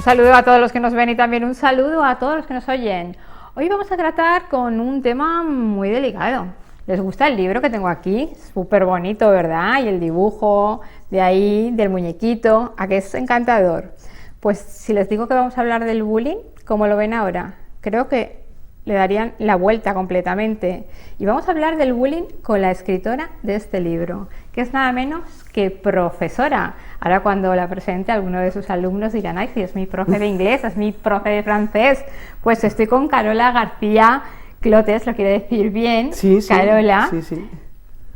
saludo a todos los que nos ven y también un saludo a todos los que nos oyen. Hoy vamos a tratar con un tema muy delicado. ¿Les gusta el libro que tengo aquí? Súper bonito, ¿verdad? Y el dibujo de ahí, del muñequito, ¿a qué es encantador? Pues si les digo que vamos a hablar del bullying, ¿cómo lo ven ahora? Creo que le darían la vuelta completamente. Y vamos a hablar del bullying con la escritora de este libro, que es nada menos que profesora. Ahora cuando la presente alguno de sus alumnos dirán, ay, si es mi profe de inglés, es mi profe de francés. Pues estoy con Carola García Clotes, lo quiere decir bien, sí, Carola, sí.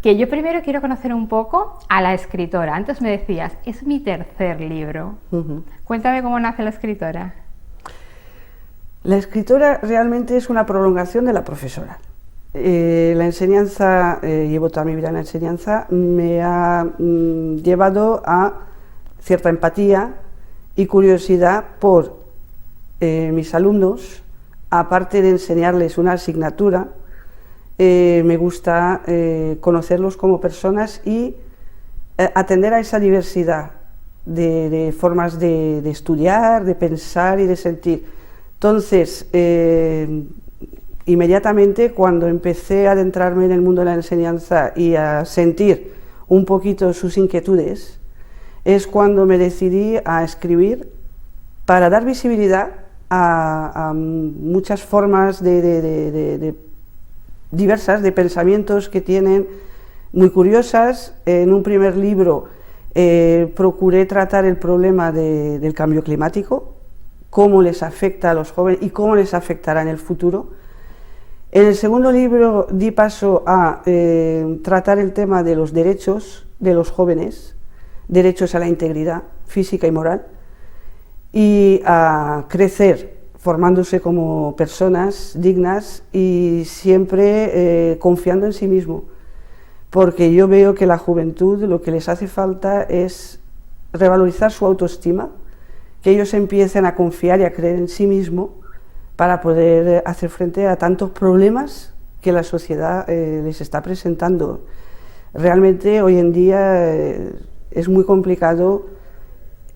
Que yo primero quiero conocer un poco a la escritora. Antes me decías, es mi tercer libro. Cuéntame cómo nace la escritora. La escritora realmente es una prolongación de la profesora. La enseñanza, llevo toda mi vida en la enseñanza, me ha llevado a cierta empatía y curiosidad por mis alumnos. Aparte de enseñarles una asignatura, me gusta conocerlos como personas y atender a esa diversidad de formas de estudiar, de pensar y de sentir. Entonces, inmediatamente cuando empecé a adentrarme en el mundo de la enseñanza y a sentir un poquito sus inquietudes, es cuando me decidí a escribir para dar visibilidad a muchas formas diversas de pensamientos que tienen, muy curiosas. En un primer libro procuré tratar el problema del cambio climático, cómo les afecta a los jóvenes y cómo les afectará en el futuro. En el segundo libro di paso a tratar el tema de los derechos de los jóvenes, derechos a la integridad física y moral, y a crecer formándose como personas dignas y siempre confiando en sí mismo, porque yo veo que la juventud lo que les hace falta es revalorizar su autoestima, que ellos empiecen a confiar y a creer en sí mismo para poder hacer frente a tantos problemas que la sociedad les está presentando. Realmente hoy en día es muy complicado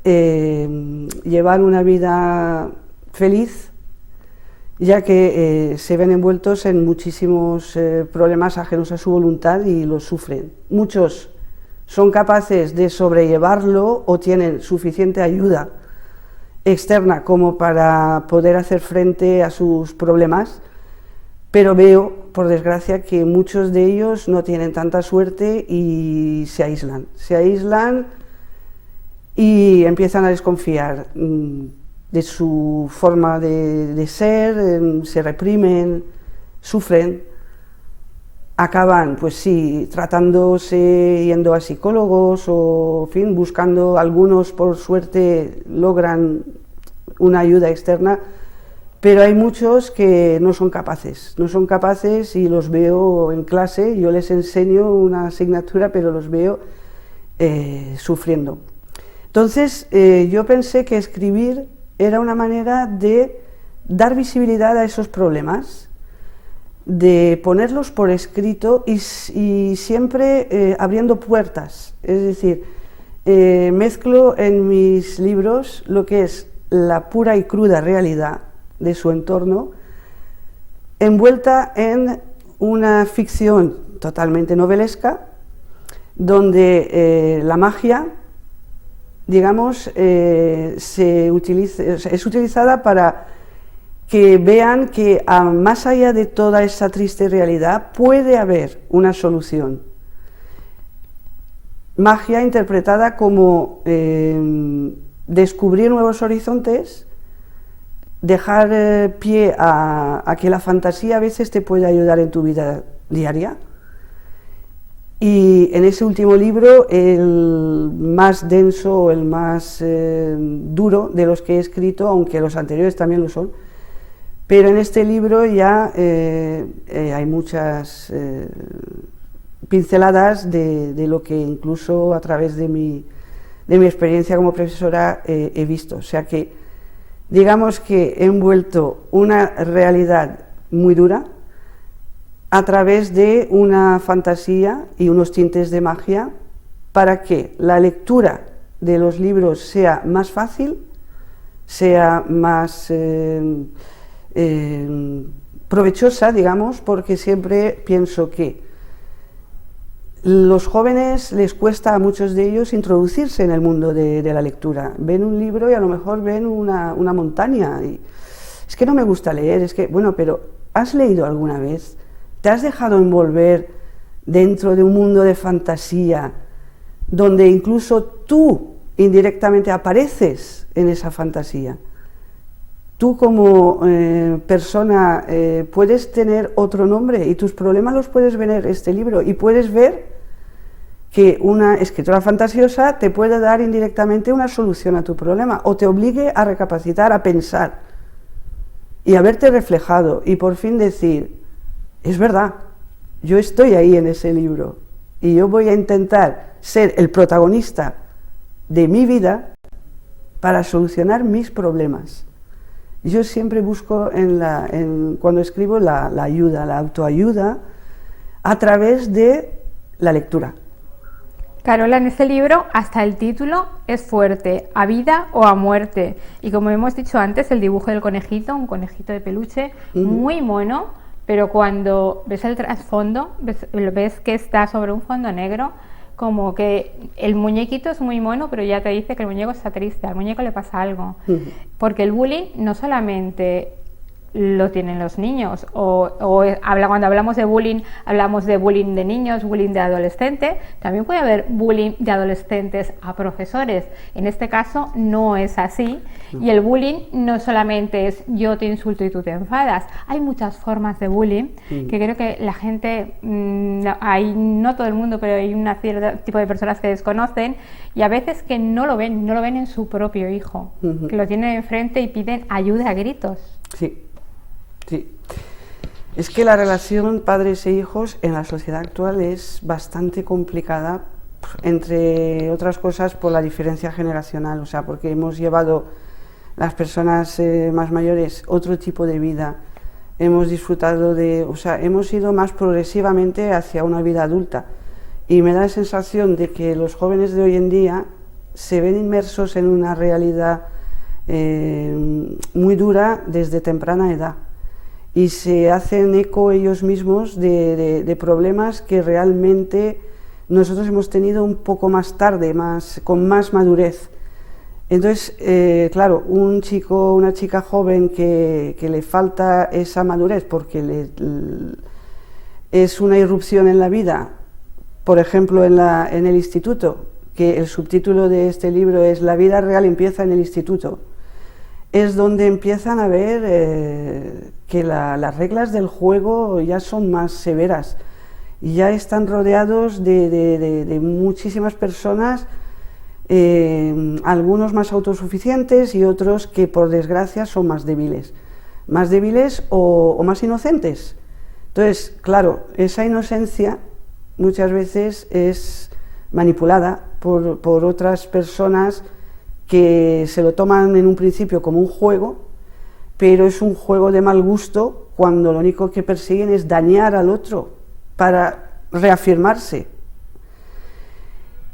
llevar una vida feliz, ya que se ven envueltos en muchísimos problemas ajenos a su voluntad y los sufren. Muchos son capaces de sobrellevarlo o tienen suficiente ayuda externa como para poder hacer frente a sus problemas, pero veo, por desgracia, que muchos de ellos no tienen tanta suerte y se aíslan y empiezan a desconfiar de su forma de ser, se reprimen, sufren, acaban, pues sí, tratándose, yendo a psicólogos o, en fin, buscando. Algunos, por suerte, logran una ayuda externa, pero hay muchos que no son capaces y los veo en clase. Yo les enseño una asignatura, pero los veo sufriendo. Entonces, yo pensé que escribir era una manera de dar visibilidad a esos problemas, de ponerlos por escrito y siempre abriendo puertas. Es decir, mezclo en mis libros lo que es la pura y cruda realidad de su entorno, envuelta en una ficción totalmente novelesca, donde la magia, digamos, es utilizada para que vean que más allá de toda esa triste realidad puede haber una solución. Magia interpretada como descubrir nuevos horizontes, dejar pie a que la fantasía a veces te puede ayudar en tu vida diaria. Y en ese último libro, el más denso, el más duro de los que he escrito, aunque los anteriores también lo son, pero en este libro ya hay muchas pinceladas de lo que incluso a través de mi experiencia como profesora he visto. O sea que, digamos que he envuelto una realidad muy dura a través de una fantasía y unos tintes de magia, para que la lectura de los libros sea más fácil, sea más provechosa, digamos, porque siempre pienso que los jóvenes les cuesta a muchos de ellos introducirse en el mundo de la lectura. Ven un libro y a lo mejor ven una montaña. Y es que no me gusta leer, es que, bueno, pero ¿has leído alguna vez? ¿Te has dejado envolver dentro de un mundo de fantasía donde incluso tú indirectamente apareces en esa fantasía? Tú como persona puedes tener otro nombre y tus problemas los puedes ver en este libro y puedes ver que una escritora fantasiosa te puede dar indirectamente una solución a tu problema o te obligue a recapacitar, a pensar y a verte reflejado y por fin decir, es verdad, yo estoy ahí en ese libro y yo voy a intentar ser el protagonista de mi vida para solucionar mis problemas. Yo siempre busco cuando escribo la ayuda, la autoayuda, a través de la lectura. Carola, en este libro hasta el título es fuerte, a vida o a muerte. Y como hemos dicho antes, el dibujo del conejito, un conejito de peluche muy mono, pero cuando ves el trasfondo, ves que está sobre un fondo negro, como que el muñequito es muy mono, pero ya te dice que el muñeco está triste, al muñeco le pasa algo. Porque el bullying no solamente lo tienen los niños, cuando hablamos de bullying de niños, bullying de adolescentes, también puede haber bullying de adolescentes a profesores. En este caso no es así, y el bullying no solamente es yo te insulto y tú te enfadas, hay muchas formas de bullying que creo que la gente, no todo el mundo, pero hay un cierto tipo de personas que desconocen y a veces que no lo ven en su propio hijo, que lo tienen enfrente y piden ayuda a gritos. Sí. Sí, es que la relación padres e hijos en la sociedad actual es bastante complicada, entre otras cosas por la diferencia generacional, o sea, porque hemos llevado las personas más mayores otro tipo de vida, hemos disfrutado hemos ido más progresivamente hacia una vida adulta y me da la sensación de que los jóvenes de hoy en día se ven inmersos en una realidad muy dura desde temprana edad. Y se hacen eco ellos mismos de problemas que realmente nosotros hemos tenido un poco más tarde, con más madurez. Entonces, claro, un chico, una chica joven que le falta esa madurez porque es una irrupción en la vida, por ejemplo en el instituto, que el subtítulo de este libro es La vida real empieza en el instituto, es donde empiezan a ver que las reglas del juego ya son más severas, ya están rodeados de muchísimas personas, algunos más autosuficientes y otros que por desgracia son más débiles o más inocentes. Entonces, claro, esa inocencia muchas veces es manipulada por otras personas que se lo toman en un principio como un juego, pero es un juego de mal gusto cuando lo único que persiguen es dañar al otro para reafirmarse.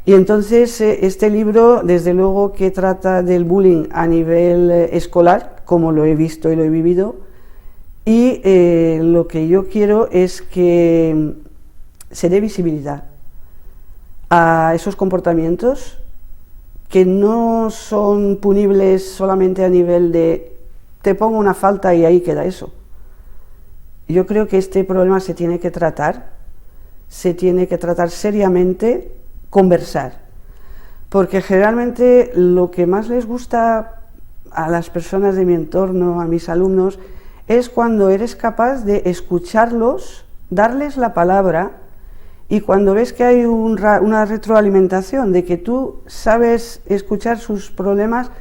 Y entonces este libro, desde luego que trata del bullying a nivel escolar, como lo he visto y lo he vivido, y lo que yo quiero es que se dé visibilidad a esos comportamientos que no son punibles solamente a nivel de te pongo una falta y ahí queda eso. Yo creo que este problema se tiene que tratar seriamente, conversar, porque generalmente lo que más les gusta a las personas de mi entorno, a mis alumnos, es cuando eres capaz de escucharlos, darles la palabra, y cuando ves que hay una retroalimentación de que tú sabes escuchar sus problemas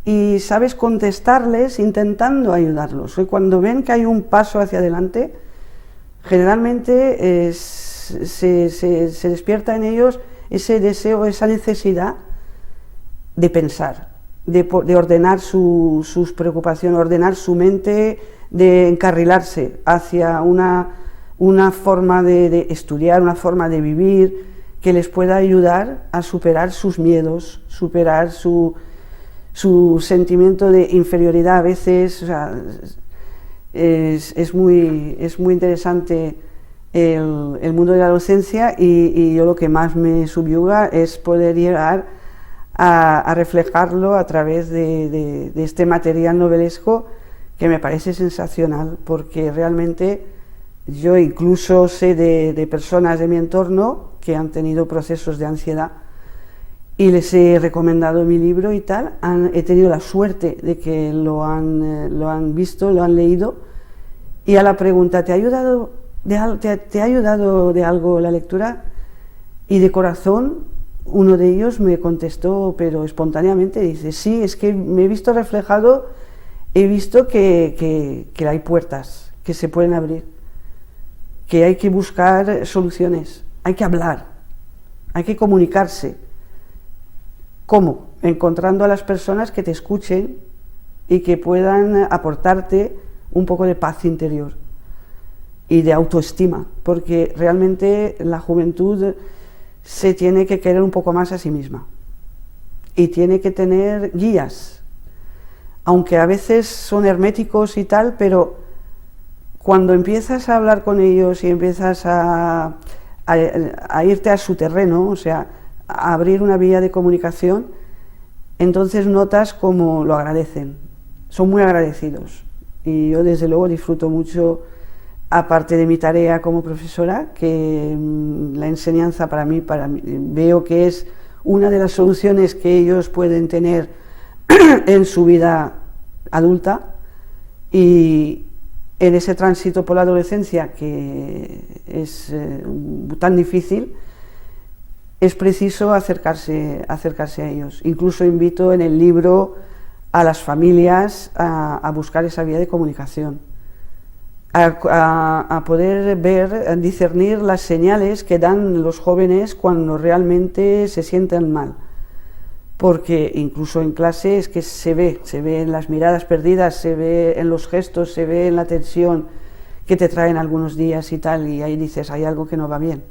y sabes contestarles intentando ayudarlos, y cuando ven que hay un paso hacia adelante, generalmente se despierta en ellos ese deseo, esa necesidad de pensar, de ordenar sus preocupaciones, ordenar su mente, de encarrilarse hacia una forma de estudiar, una forma de vivir que les pueda ayudar a superar sus miedos, superar su sentimiento de inferioridad a veces, o sea, es muy interesante el mundo de la docencia, y yo lo que más me subyuga es poder llegar a reflejarlo a través de este material novelesco, que me parece sensacional, porque realmente yo incluso sé de personas de mi entorno que han tenido procesos de ansiedad y les he recomendado mi libro y tal. He tenido la suerte de que lo han visto, lo han leído, y a la pregunta, ¿te ha ayudado de algo la lectura? Y de corazón uno de ellos me contestó, pero espontáneamente, dice, sí, es que me he visto reflejado, he visto que hay puertas que se pueden abrir, que hay que buscar soluciones, hay que hablar, hay que comunicarse. ¿Cómo? Encontrando a las personas que te escuchen y que puedan aportarte un poco de paz interior y de autoestima, porque realmente la juventud se tiene que querer un poco más a sí misma y tiene que tener guías, aunque a veces son herméticos y tal, pero cuando empiezas a hablar con ellos y empiezas a irte a su terreno, o sea, a abrir una vía de comunicación, entonces notas cómo lo agradecen, son muy agradecidos. Y yo desde luego disfruto mucho, aparte de mi tarea como profesora, que la enseñanza para mí veo que es una de las soluciones que ellos pueden tener en su vida adulta, y en ese tránsito por la adolescencia, que es tan difícil, es preciso acercarse a ellos. Incluso invito en el libro a las familias a buscar esa vía de comunicación, a poder ver, a discernir las señales que dan los jóvenes cuando realmente se sienten mal, porque incluso en clase es que se ve en las miradas perdidas, se ve en los gestos, se ve en la tensión que te traen algunos días y tal, y ahí dices, hay algo que no va bien.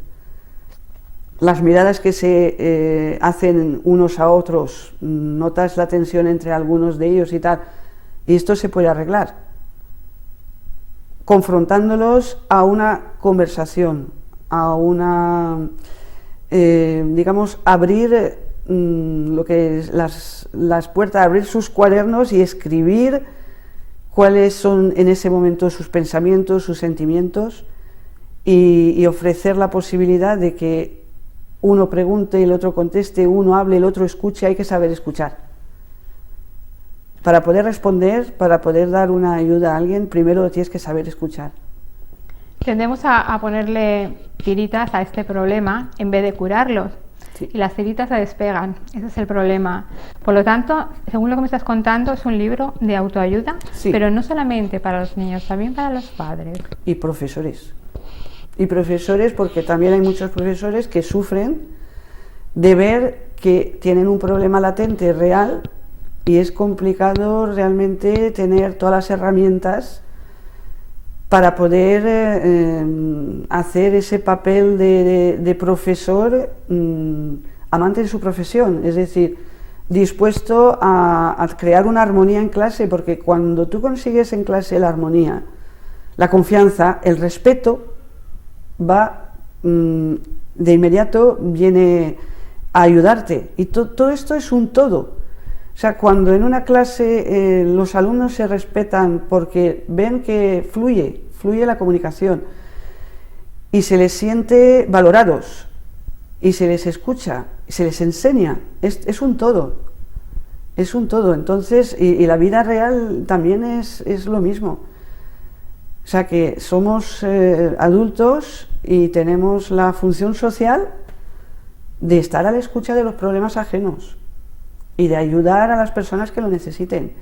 Las miradas que se hacen unos a otros, notas la tensión entre algunos de ellos y tal, y esto se puede arreglar confrontándolos a una conversación, a una, digamos, abrir lo que es las puertas, abrir sus cuadernos y escribir cuáles son en ese momento sus pensamientos, sus sentimientos, y ofrecer la posibilidad de que uno pregunte y el otro conteste, uno hable, el otro escuche. Hay que saber escuchar. Para poder responder, para poder dar una ayuda a alguien, primero tienes que saber escuchar. Tendemos a ponerle tiritas a este problema en vez de curarlos. Sí. Y las tiritas se despegan, ese es el problema. Por lo tanto, según lo que me estás contando, es un libro de autoayuda, sí, pero no solamente para los niños, también para los padres. Y profesores. Y profesores, porque también hay muchos profesores que sufren de ver que tienen un problema latente real, y es complicado realmente tener todas las herramientas para poder hacer ese papel de profesor amante de su profesión, es decir, dispuesto a crear una armonía en clase, porque cuando tú consigues en clase la armonía, la confianza, el respeto, va de inmediato, viene a ayudarte, y todo esto es un todo. O sea, cuando en una clase los alumnos se respetan porque ven que fluye la comunicación y se les siente valorados y se les escucha, se les enseña, es un todo, es un todo. Entonces, y la vida real también es lo mismo. O sea, que somos adultos y tenemos la función social de estar a la escucha de los problemas ajenos y de ayudar a las personas que lo necesiten.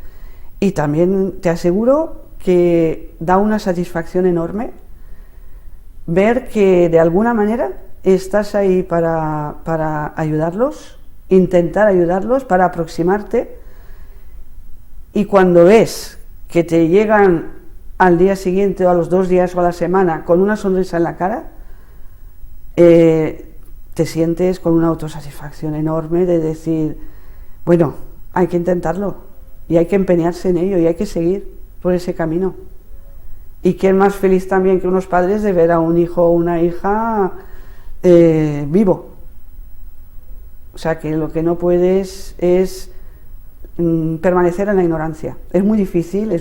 Y también te aseguro que da una satisfacción enorme ver que de alguna manera estás ahí para ayudarlos, intentar ayudarlos, para aproximarte, y cuando ves que te llegan al día siguiente o a los 2 días o a la semana con una sonrisa en la cara, te sientes con una autosatisfacción enorme de decir, bueno, hay que intentarlo y hay que empeñarse en ello y hay que seguir por ese camino. Y quién más feliz también que unos padres de ver a un hijo o una hija vivo. O sea que lo que no puedes es permanecer en la ignorancia. Es muy difícil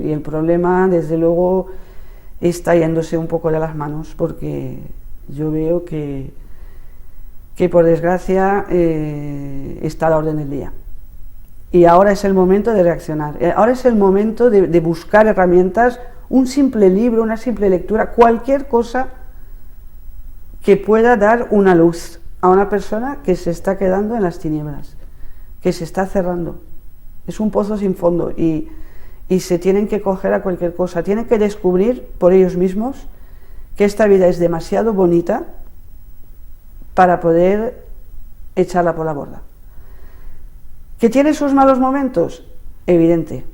y el problema desde luego está yéndose un poco de las manos, porque yo veo que por desgracia está a la orden del día. Y ahora es el momento de reaccionar, ahora es el momento de buscar herramientas, un simple libro, una simple lectura, cualquier cosa que pueda dar una luz a una persona que se está quedando en las tinieblas, que se está cerrando. Es un pozo sin fondo y se tienen que coger a cualquier cosa, tienen que descubrir por ellos mismos que esta vida es demasiado bonita para poder echarla por la borda. ¿Que tiene sus malos momentos? Evidente,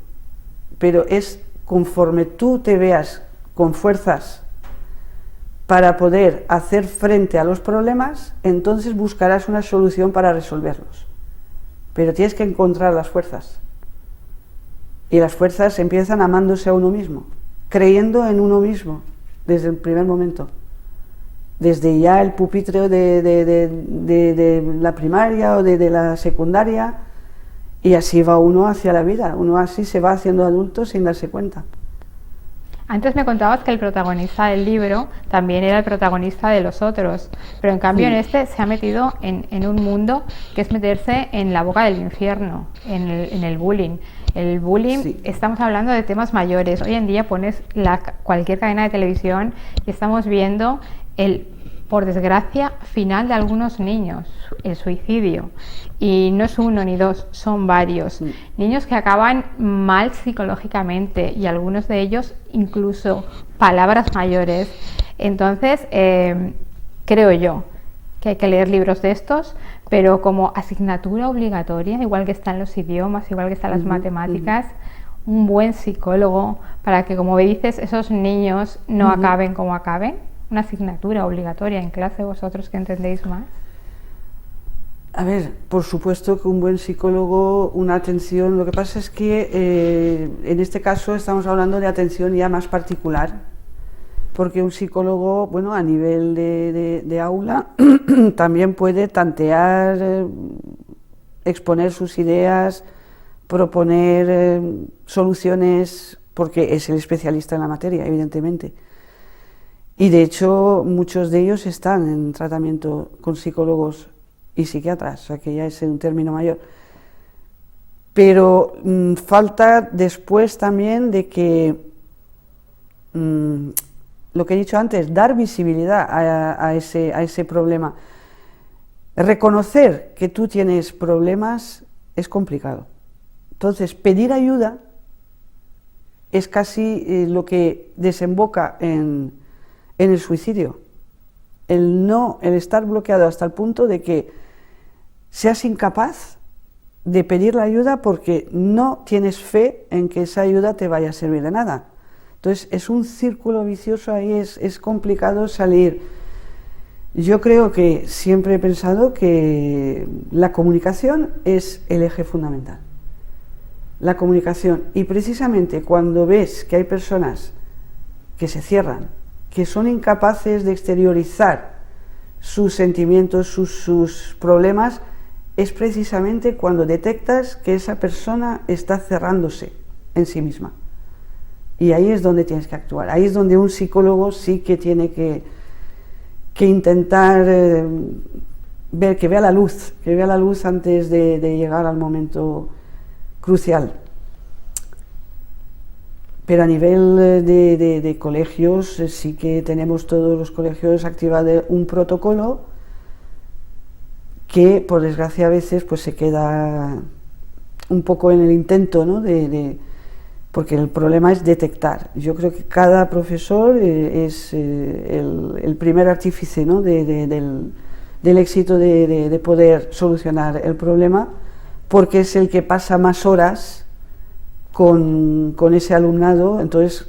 pero es conforme tú te veas con fuerzas para poder hacer frente a los problemas, entonces buscarás una solución para resolverlos. Pero tienes que encontrar las fuerzas. Y las fuerzas empiezan amándose a uno mismo, creyendo en uno mismo desde el primer momento. Desde ya el pupitre de la primaria o de la secundaria, y así va uno hacia la vida, uno así se va haciendo adulto sin darse cuenta. Antes me contabas que el protagonista del libro también era el protagonista de los otros, pero en cambio en este se ha metido en un mundo que es meterse en la boca del infierno, en el bullying. El bullying, estamos hablando de temas mayores. Hoy en día pones cualquier cadena de televisión y estamos viendo por desgracia, final de algunos niños, el suicidio. Y no es uno ni dos, son varios. Niños que acaban mal psicológicamente y algunos de ellos incluso palabras mayores. Entonces, creo yo que hay que leer libros de estos, pero como asignatura obligatoria, igual que están los idiomas, igual que están las matemáticas, un buen psicólogo para que, como dices, esos niños no acaben como acaben. Una asignatura obligatoria en clase, vosotros que entendéis más. A ver, por supuesto que un buen psicólogo, una atención, lo que pasa es que en este caso estamos hablando de atención ya más particular, porque un psicólogo, bueno, a nivel de aula también puede tantear, exponer sus ideas, proponer soluciones, porque es el especialista en la materia, evidentemente. Y de hecho muchos de ellos están en tratamiento con psicólogos y psiquiatras, o sea que ya es un término mayor. Pero falta después también de que, lo que he dicho antes, dar visibilidad a ese problema. Reconocer que tú tienes problemas es complicado. Entonces, pedir ayuda es casi lo que desemboca en el suicidio, el estar bloqueado hasta el punto de que seas incapaz de pedir la ayuda porque no tienes fe en que esa ayuda te vaya a servir de nada. Entonces es un círculo vicioso, ahí es complicado salir. Yo creo que siempre he pensado que la comunicación es el eje fundamental. La comunicación, y precisamente cuando ves que hay personas que se cierran, que son incapaces de exteriorizar sus sentimientos, sus problemas, es precisamente cuando detectas que esa persona está cerrándose en sí misma. Y ahí es donde tienes que actuar, ahí es donde un psicólogo sí que tiene que intentar ver, que vea la luz antes de llegar al momento crucial. Pero a nivel de colegios, sí que tenemos todos los colegios activado un protocolo que, por desgracia, a veces pues se queda un poco en el intento, ¿no? Porque el problema es detectar. Yo creo que cada profesor es el primer artífice, ¿no? del éxito de poder solucionar el problema, porque es el que pasa más horas con ese alumnado. Entonces,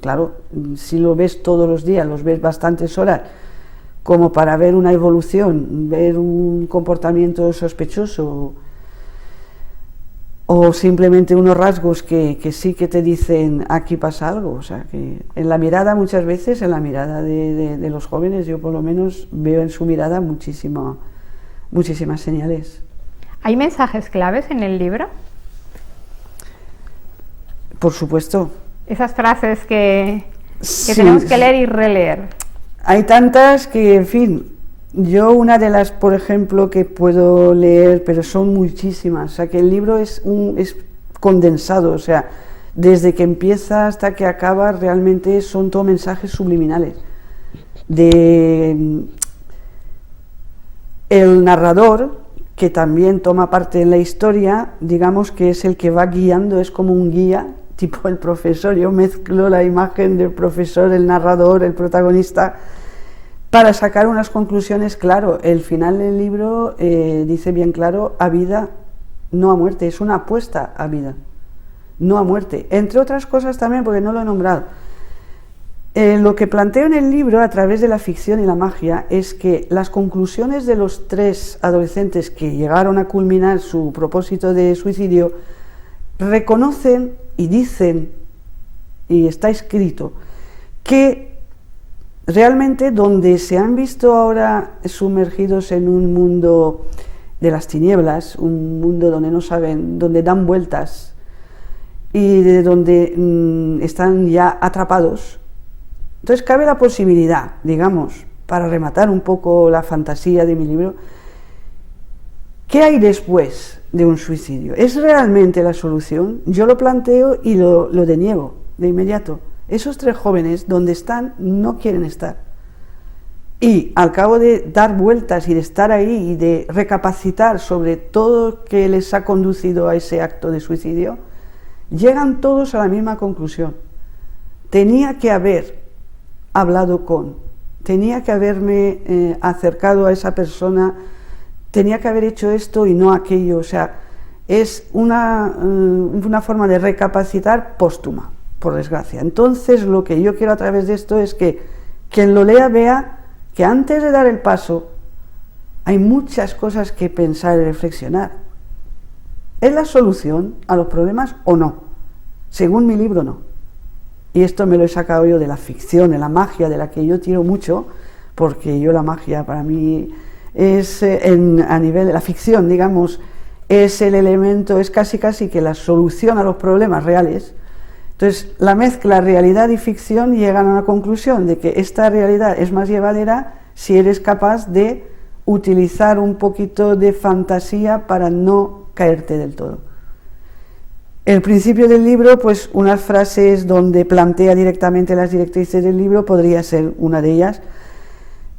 claro, si lo ves todos los días, los ves bastantes horas, como para ver una evolución, ver un comportamiento sospechoso, o simplemente unos rasgos que sí que te dicen aquí pasa algo. O sea, que en la mirada, muchas veces, en la mirada de los jóvenes, yo por lo menos veo en su mirada muchísimas señales. ¿Hay mensajes claves en el libro? Por supuesto. Esas frases que Sí, tenemos que leer y releer. hay tantas que, en fin, yo una de las, por ejemplo, que puedo leer, pero son muchísimas, o sea, que el libro es condensado, o sea, desde que empieza hasta que acaba, realmente son todos mensajes subliminales. El narrador, que también toma parte en la historia, digamos que es el que va guiando, es como un guía, tipo el profesor. Yo mezclo la imagen del profesor, el narrador, el protagonista, para sacar unas conclusiones. Claro, el final del libro dice bien claro: a vida, no a muerte. Es una apuesta a vida, no a muerte, entre otras cosas también, porque no lo he nombrado. Lo que planteo en el libro, a través de la ficción y la magia, es que las conclusiones de los 3 adolescentes que llegaron a culminar su propósito de suicidio reconocen y dicen, y está escrito, que realmente donde se han visto ahora sumergidos en un mundo de las tinieblas, un mundo donde no saben, donde dan vueltas y de donde están ya atrapados. Entonces cabe la posibilidad, digamos, para rematar un poco la fantasía de mi libro, ¿qué hay después de un suicidio? ¿Es realmente la solución? Yo lo planteo y lo deniego de inmediato. Esos 3 jóvenes, donde están, no quieren estar. Y al cabo de dar vueltas y de estar ahí y de recapacitar sobre todo que les ha conducido a ese acto de suicidio, llegan todos a la misma conclusión. Tenía que haber hablado tenía que haberme acercado a esa persona, tenía que haber hecho esto y no aquello. O sea, es una forma de recapacitar póstuma, por desgracia. Entonces, lo que yo quiero a través de esto es que quien lo lea vea que antes de dar el paso hay muchas cosas que pensar y reflexionar. ¿Es la solución a los problemas o no? Según mi libro, no. Y esto me lo he sacado yo de la ficción, de la magia, de la que yo tiro mucho, porque yo la magia para mí es, a nivel de la ficción, digamos, es el elemento, es casi que la solución a los problemas reales. Entonces, la mezcla realidad y ficción llegan a una conclusión de que esta realidad es más llevadera si eres capaz de utilizar un poquito de fantasía para no caerte del todo. El principio del libro, pues unas frases donde plantea directamente las directrices del libro, podría ser una de ellas.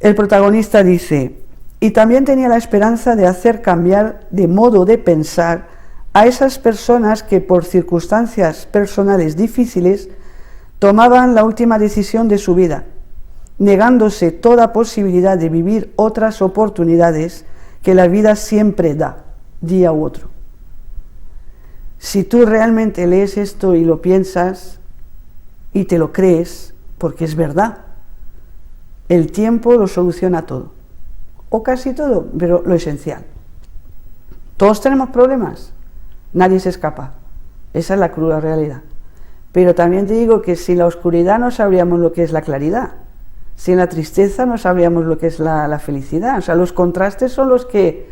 El protagonista dice: y también tenía la esperanza de hacer cambiar de modo de pensar a esas personas que por circunstancias personales difíciles tomaban la última decisión de su vida, negándose toda posibilidad de vivir otras oportunidades que la vida siempre da, día u otro. Si tú realmente lees esto y lo piensas y te lo crees, porque es verdad, el tiempo lo soluciona todo, o casi todo, pero lo esencial. Todos tenemos problemas, nadie se escapa, esa es la cruda realidad. Pero también te digo que sin la oscuridad no sabríamos lo que es la claridad, sin la tristeza no sabríamos lo que es la felicidad. O sea, los contrastes son los que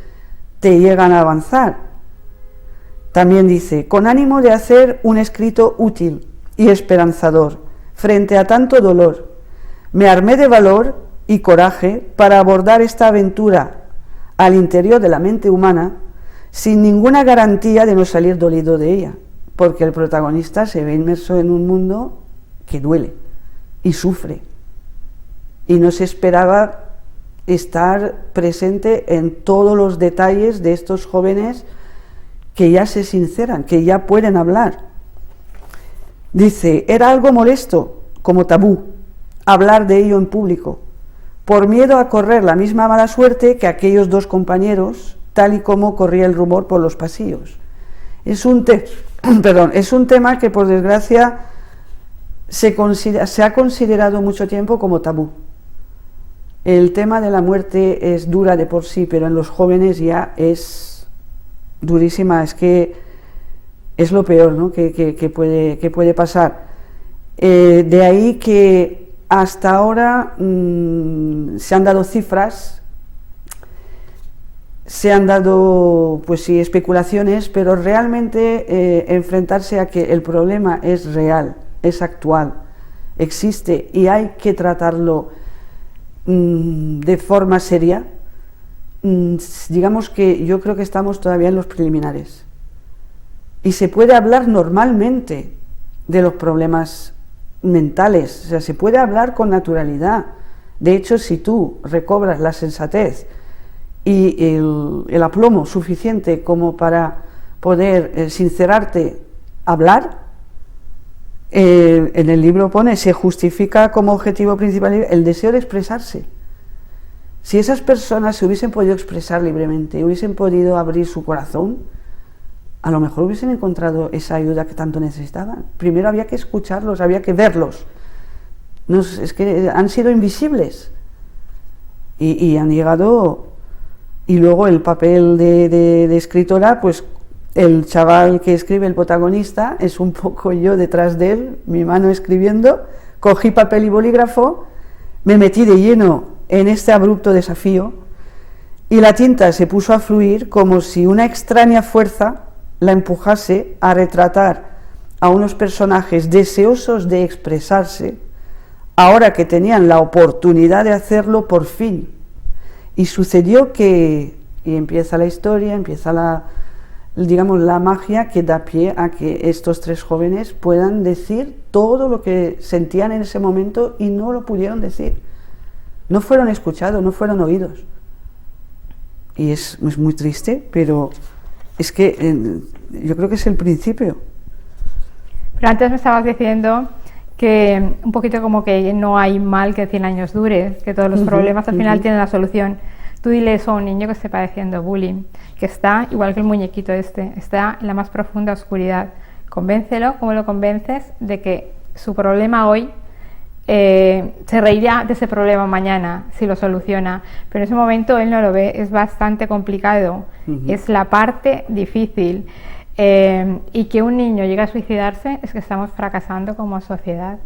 te llegan a avanzar. También dice: con ánimo de hacer un escrito útil y esperanzador frente a tanto dolor, me armé de valor y coraje para abordar esta aventura al interior de la mente humana sin ninguna garantía de no salir dolido de ella, porque el protagonista se ve inmerso en un mundo que duele y sufre, y no se esperaba estar presente en todos los detalles de estos jóvenes que ya se sinceran, que ya pueden hablar. Dice: era algo molesto, como tabú, hablar de ello en público, por miedo a correr la misma mala suerte que aquellos 2 compañeros, tal y como corría el rumor por los pasillos. Es un tema que, por desgracia, se ha considerado mucho tiempo como tabú. El tema de la muerte es dura de por sí, pero en los jóvenes ya es durísima. Es que es lo peor, ¿no? que puede pasar. De ahí que hasta ahora se han dado cifras, se han dado, pues sí, especulaciones, pero realmente enfrentarse a que el problema es real, es actual, existe y hay que tratarlo de forma seria, digamos que yo creo que estamos todavía en los preliminares. Y se puede hablar normalmente de los problemas mentales, o sea, se puede hablar con naturalidad. De hecho, si tú recobras la sensatez y el aplomo suficiente como para poder sincerarte, hablar, en el libro pone, se justifica como objetivo principal el deseo de expresarse. Si esas personas se hubiesen podido expresar libremente, hubiesen podido abrir su corazón, a lo mejor hubiesen encontrado esa ayuda que tanto necesitaban. Primero había que escucharlos, había que verlos. Es que han sido invisibles y han llegado. Y luego el papel de escritora, pues el chaval que escribe, el protagonista, es un poco yo detrás de él, mi mano escribiendo, cogí papel y bolígrafo, me metí de lleno en este abrupto desafío y la tinta se puso a fluir como si una extraña fuerza la empujase a retratar a unos personajes deseosos de expresarse, ahora que tenían la oportunidad de hacerlo por fin. Y sucedió que, y empieza la historia, empieza la magia que da pie a que estos tres jóvenes puedan decir todo lo que sentían en ese momento y no lo pudieron decir. No fueron escuchados, no fueron oídos. Y es muy triste, pero es que yo creo que es el principio. Pero antes me estabas diciendo que un poquito como que no hay mal que 100 años dure, que todos los problemas al final tienen la solución. Tú dile eso a un niño que esté padeciendo bullying, que está, igual que el muñequito está en la más profunda oscuridad. Convéncelo, ¿cómo lo convences? De que su problema hoy se reirá de ese problema mañana si lo soluciona, pero en ese momento él no lo ve, es bastante complicado, es la parte difícil. Y que un niño llegue a suicidarse es que estamos fracasando como sociedad.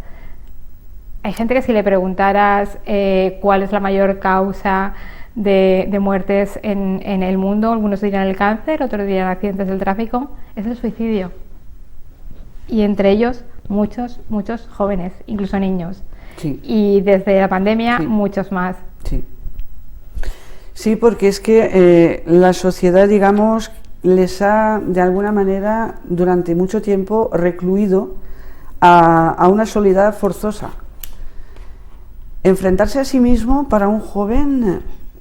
Hay gente que si le preguntaras cuál es la mayor causa de muertes en el mundo, algunos dirían el cáncer, otros dirían accidentes del tráfico, es el suicidio. Y entre ellos muchos jóvenes, incluso niños. Sí. Y desde la pandemia muchos más. Sí, porque es que la sociedad, digamos, les ha de alguna manera durante mucho tiempo recluido a una soledad forzosa. Enfrentarse a sí mismo para un joven,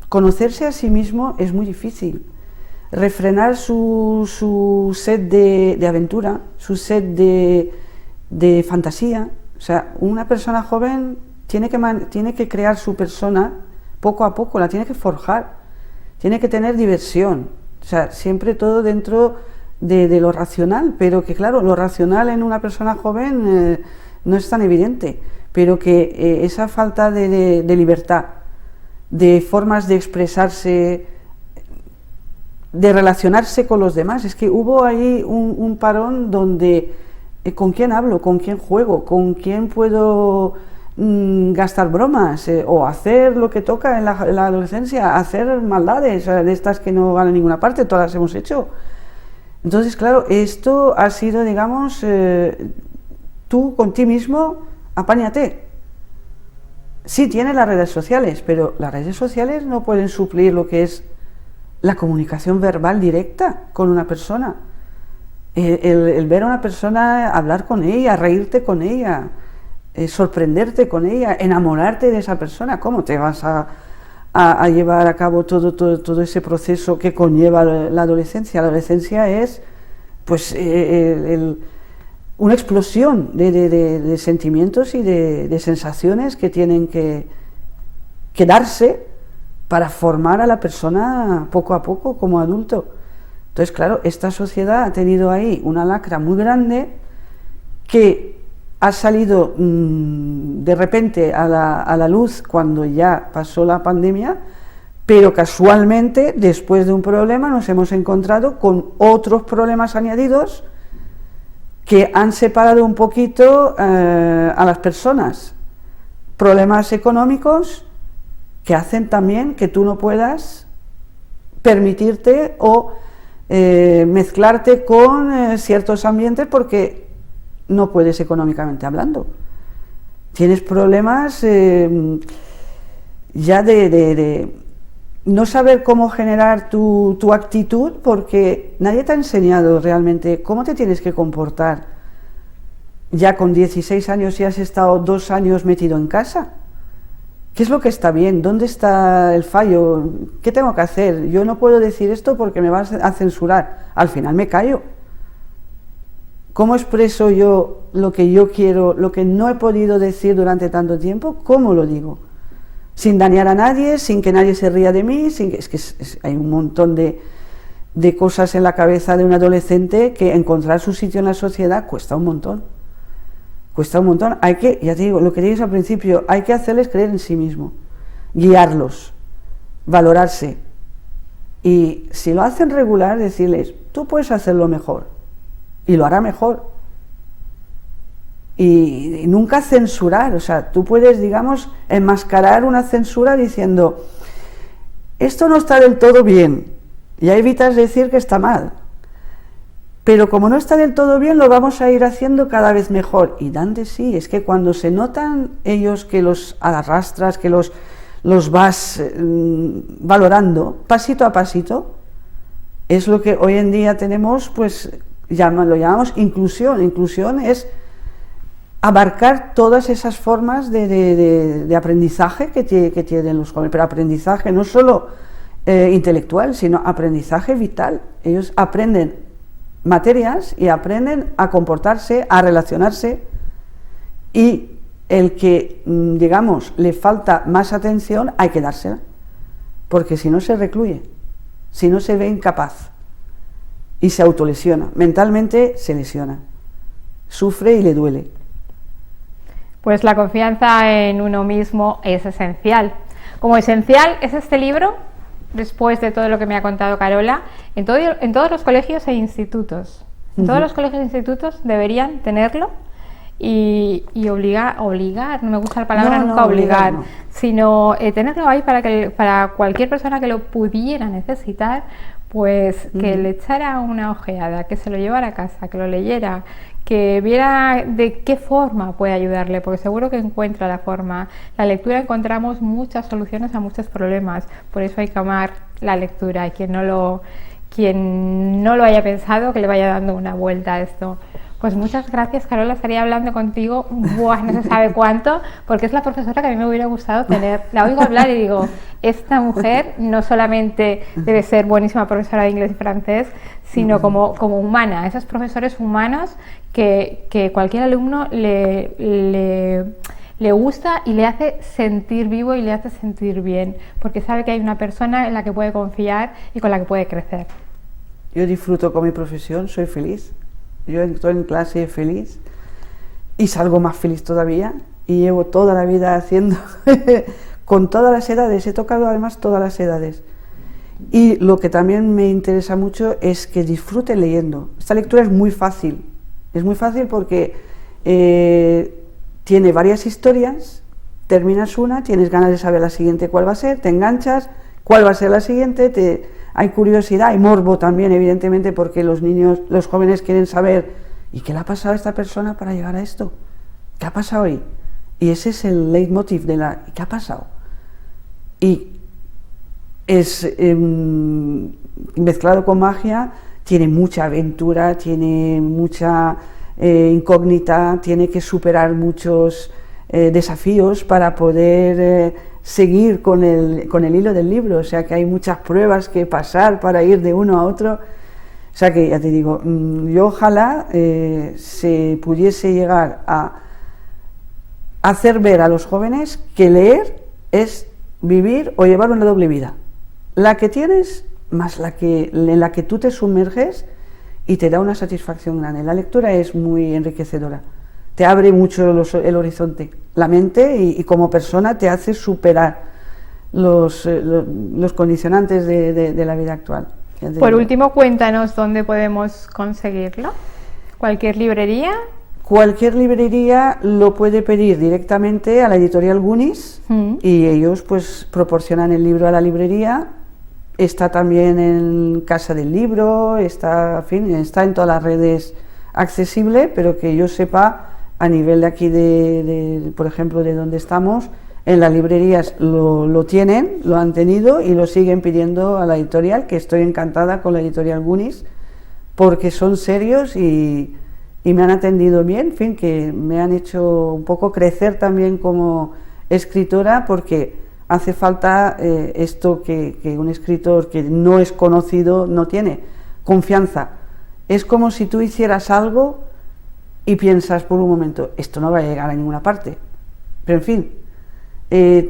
conocerse a sí mismo es muy difícil. Refrenar su sed de aventura, su sed de fantasía. O sea, una persona joven tiene que crear su persona poco a poco, la tiene que forjar, tiene que tener diversión. O sea, siempre todo dentro de lo racional, pero que claro, lo racional en una persona joven no es tan evidente, pero que esa falta de libertad, de formas de expresarse, de relacionarse con los demás, es que hubo ahí un parón donde ¿con quién hablo? ¿Con quién juego? ¿Con quién puedo gastar bromas? O hacer lo que toca en la adolescencia, hacer maldades de estas que no van a ninguna parte, todas las hemos hecho. Entonces, claro, esto ha sido, digamos, tú con ti mismo, apáñate. Sí, tienes las redes sociales, pero las redes sociales no pueden suplir lo que es la comunicación verbal directa con una persona. El ver a una persona, hablar con ella, reírte con ella, sorprenderte con ella, enamorarte de esa persona. ¿Cómo te vas a llevar a cabo todo ese proceso que conlleva la adolescencia? La adolescencia es pues una explosión de sentimientos y de sensaciones que tienen que darse para formar a la persona poco a poco como adulto. Entonces, claro, esta sociedad ha tenido ahí una lacra muy grande que ha salido de repente a la luz cuando ya pasó la pandemia, pero casualmente, después de un problema, nos hemos encontrado con otros problemas añadidos que han separado un poquito a las personas. Problemas económicos que hacen también que tú no puedas permitirte o mezclarte con ciertos ambientes porque no puedes económicamente hablando. Tienes problemas ya de no saber cómo generar tu actitud porque nadie te ha enseñado realmente cómo te tienes que comportar. Ya con 16 años y has estado 2 años metido en casa. ¿Qué es lo que está bien? ¿Dónde está el fallo? ¿Qué tengo que hacer? Yo no puedo decir esto porque me vas a censurar. Al final me callo. ¿Cómo expreso yo lo que yo quiero, lo que no he podido decir durante tanto tiempo? ¿Cómo lo digo? Sin dañar a nadie, sin que nadie se ría de mí. Hay un montón de cosas en la cabeza de un adolescente que encontrar su sitio en la sociedad cuesta un montón. Cuesta un montón. Hay que, ya te digo, lo que dices al principio, hay que hacerles creer en sí mismo, guiarlos, valorarse. Y si lo hacen regular, decirles, tú puedes hacerlo mejor. Y lo hará mejor. Y nunca censurar, o sea, tú puedes, digamos, enmascarar una censura diciendo, esto no está del todo bien, ya evitas decir que está mal. Pero como no está del todo bien, lo vamos a ir haciendo cada vez mejor. Y dan de sí, es que cuando se notan ellos que los arrastras, que los vas valorando, pasito a pasito, es lo que hoy en día tenemos, pues lo llamamos inclusión. Inclusión es abarcar todas esas formas de aprendizaje que tienen los jóvenes, pero aprendizaje no solo intelectual, sino aprendizaje vital. Ellos aprenden materias y aprenden a comportarse, a relacionarse, y el que, digamos, le falta más atención hay que dársela, porque si no se recluye, si no se ve incapaz y se autolesiona, mentalmente se lesiona, sufre y le duele. Pues la confianza en uno mismo es esencial. Como esencial es este libro, después de todo lo que me ha contado Carola, en todos los colegios e institutos. En todos los colegios e institutos deberían tenerlo y obligar, no me gusta la palabra nunca obligar, sino tenerlo ahí para cualquier persona que lo pudiera necesitar, pues que le echara una ojeada, que se lo llevara a casa, que lo leyera, que viera de qué forma puede ayudarle, porque seguro que encuentra la forma. La lectura encontramos muchas soluciones a muchos problemas, por eso hay que amar la lectura, y quien no lo haya pensado, que le vaya dando una vuelta a esto. Pues muchas gracias, Carola, estaría hablando contigo, no se sabe cuánto, porque es la profesora que a mí me hubiera gustado tener. La oigo hablar y digo, esta mujer no solamente debe ser buenísima profesora de inglés y francés, sino como humana, esos profesores humanos que cualquier alumno le gusta y le hace sentir vivo y le hace sentir bien, porque sabe que hay una persona en la que puede confiar y con la que puede crecer. Yo disfruto con mi profesión, soy feliz. Yo estoy en clase feliz y salgo más feliz todavía, y llevo toda la vida haciendo con todas las edades, he tocado además todas las edades. Y lo que también me interesa mucho es que disfruten leyendo. Esta lectura es muy fácil porque tiene varias historias, terminas una, tienes ganas de saber la siguiente cuál va a ser, te enganchas, cuál va a ser la siguiente, hay curiosidad, hay morbo también, evidentemente, porque los niños, los jóvenes quieren saber, ¿y qué le ha pasado a esta persona para llegar a esto? ¿Qué ha pasado ahí? Y ese es el leitmotiv ¿qué ha pasado? Y es mezclado con magia, tiene mucha aventura, tiene mucha incógnita, tiene que superar muchos desafíos para poder seguir con el hilo del libro, o sea que hay muchas pruebas que pasar para ir de uno a otro, o sea que ya te digo, yo ojalá se pudiese llegar a hacer ver a los jóvenes que leer es vivir o llevar una doble vida, la que tienes más en la que tú te sumerges y te da una satisfacción grande. La lectura es muy enriquecedora, te abre mucho el horizonte, la mente, y como persona te hace superar los condicionantes de la vida actual. Por último, cuéntanos dónde podemos conseguirlo. ¿Cualquier librería? Cualquier librería lo puede pedir directamente a la editorial Gunis y ellos pues proporcionan el libro a la librería. Está también en Casa del Libro, está, en fin, está en todas las redes accesible, pero que yo sepa, a nivel de aquí, por ejemplo, de donde estamos, en las librerías lo tienen, lo han tenido y lo siguen pidiendo a la editorial, que estoy encantada con la editorial Gunis, porque son serios y me han atendido bien, en fin, que me han hecho un poco crecer también como escritora, porque hace falta esto que un escritor que no es conocido no tiene, confianza. Es como si tú hicieras algo y piensas por un momento, esto no va a llegar a ninguna parte, pero en fin,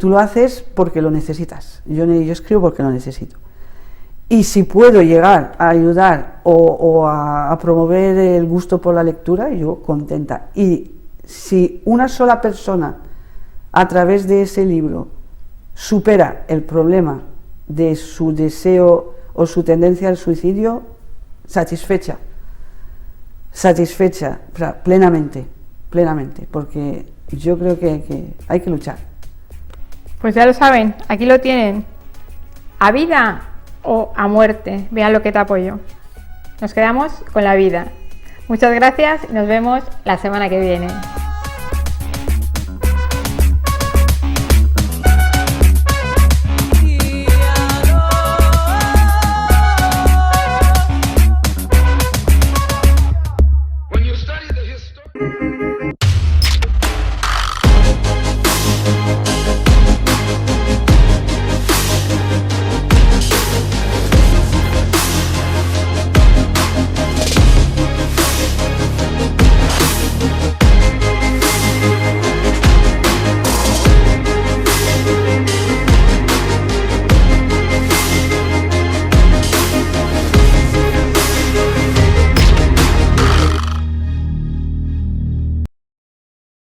tú lo haces porque lo necesitas. Yo escribo porque lo necesito. Y si puedo llegar a ayudar o a promover el gusto por la lectura, yo contenta. Y si una sola persona, a través de ese libro, supera el problema de su deseo o su tendencia al suicidio, satisfecha, plenamente, porque yo creo que hay que luchar. Pues ya lo saben, aquí lo tienen, a vida o a muerte, vean lo que te apoyo. Nos quedamos con la vida. Muchas gracias y nos vemos la semana que viene.